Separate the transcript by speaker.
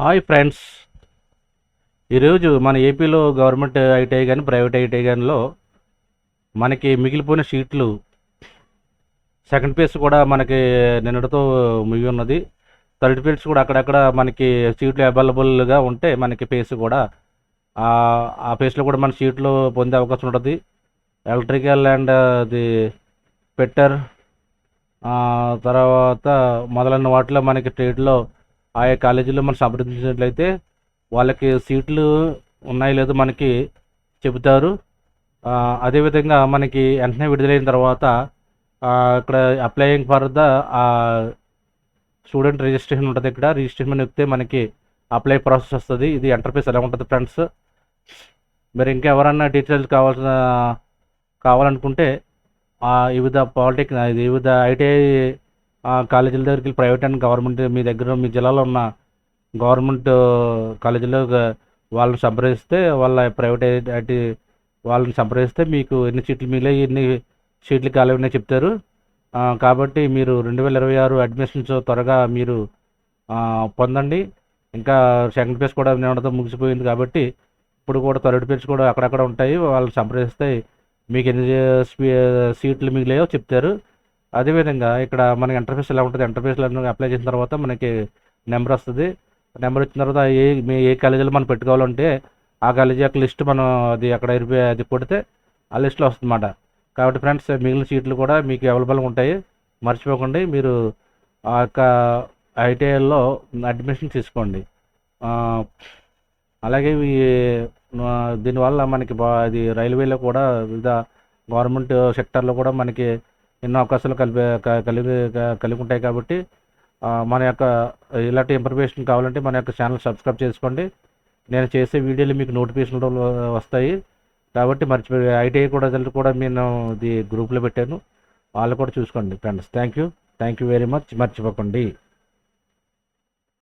Speaker 1: Hi friends. ఈరోజు మన ఏపీలో గవర్నమెంట్ ఐటీఐ కానీ ప్రైవేట్ ఐటీఐ కానీలో మనకి మిగిలిపోయిన సీట్లు సెకండ్ ఫేజ్ కూడా మనకి నిన్నటితో ముగి ఉన్నది. థర్డ్ ఫేజ్ కూడా అక్కడక్కడ మనకి సీట్లు అవైలబుల్గా ఉంటే మనకి ఫేజ్ కూడా ఆ ఫేజ్లో కూడా మన సీట్లు పొందే అవకాశం ఉంటుంది. ఎలక్ట్రికల్ అండ్ అది పెట్టర్ తర్వాత మొదలైన వాటిలో మనకి ట్రేడ్లో ఆయా కాలేజీలో మనం సంప్రదించినట్లయితే వాళ్ళకి సీట్లు ఉన్నాయో లేదో మనకి చెబుతారు. అదేవిధంగా మనకి వెంటనే విడుదలైన తర్వాత ఇక్కడ applying for the student registration ఉంటుంది. ఇక్కడ రిజిస్ట్రేషన్ ఎక్కితే మనకి అప్లై ప్రాసెస్ వస్తుంది. ఇది ఇంటర్ఫేస్ ఎలా ఉంటుంది ఫ్రెండ్స్. మరి ఇంకా ఎవరన్నా డీటెయిల్స్ కావాలనుకుంటే వివిధ వివిధ ఐటీఐ కాలేజీల దగ్గరికి ప్రైవేట్ అండ్ గవర్నమెంట్ మీ దగ్గర మీ జిల్లాలో ఉన్న గవర్నమెంట్ కాలేజీలో వాళ్ళని సంప్రదిస్తే వాళ్ళని సంప్రదిస్తే మీకు ఎన్ని సీట్లు మిగిలాయి, ఎన్ని సీట్లు ఖాళీ ఉన్నాయి చెప్తారు. కాబట్టి మీరు 2026 అడ్మిషన్స్ త్వరగా మీరు పొందండి. ఇంకా సెకండ్ ఫేజ్ కూడా నిన్నటితో ముగిసిపోయింది కాబట్టి ఇప్పుడు కూడా థర్డ్ ఫేజ్ కూడా అక్కడక్కడ ఉంటాయి. వాళ్ళని సంప్రదిస్తే మీకు ఎన్ని సీట్లు మిగిలాయో చెప్తారు. అదేవిధంగా ఇక్కడ మనకి ఇంటర్ఫేస్ ఎలా ఉంటుంది, ఇంటర్ఫేస్లో అప్లై చేసిన తర్వాత మనకి నెంబర్ వస్తుంది. నెంబర్ వచ్చిన తర్వాత ఏ కాలేజీలో మనం పెట్టుకోవాలంటే ఆ కాలేజీ యొక్క లిస్ట్ మనం అక్కడ అది కొడితే ఆ లిస్ట్లో వస్తుందన్నమాట. కాబట్టి ఫ్రెండ్స్, మిగిలిన సీట్లు కూడా మీకు అవైలబుల్గా ఉంటాయి. మర్చిపోకండి, మీరు ఆ యొక్క ఐటీఐలో అడ్మిషన్ తీసుకోండి. అలాగే దీనివల్ల మనకి అది రైల్వేలో కూడా వివిధ గవర్నమెంట్ సెక్టర్లో కూడా మనకి ఎన్నో అవకాశాలు కలిగి ఉంటాయి. కాబట్టి మన యొక్క ఇలాంటి ఇన్ఫర్మేషన్ కావాలంటే మన యొక్క ఛానల్ సబ్స్క్రైబ్ చేసుకోండి. నేను చేసే వీడియోలు మీకు నోటిఫికేషన్లు వస్తాయి. కాబట్టి మర్చిపోయి ఐటీఐ కూడా రిజల్ట్ కూడా నేను ఇది గ్రూప్లో పెట్టాను, వాళ్ళు కూడా చూసుకోండి friends. Thank you very much. మర్చిపోకండి.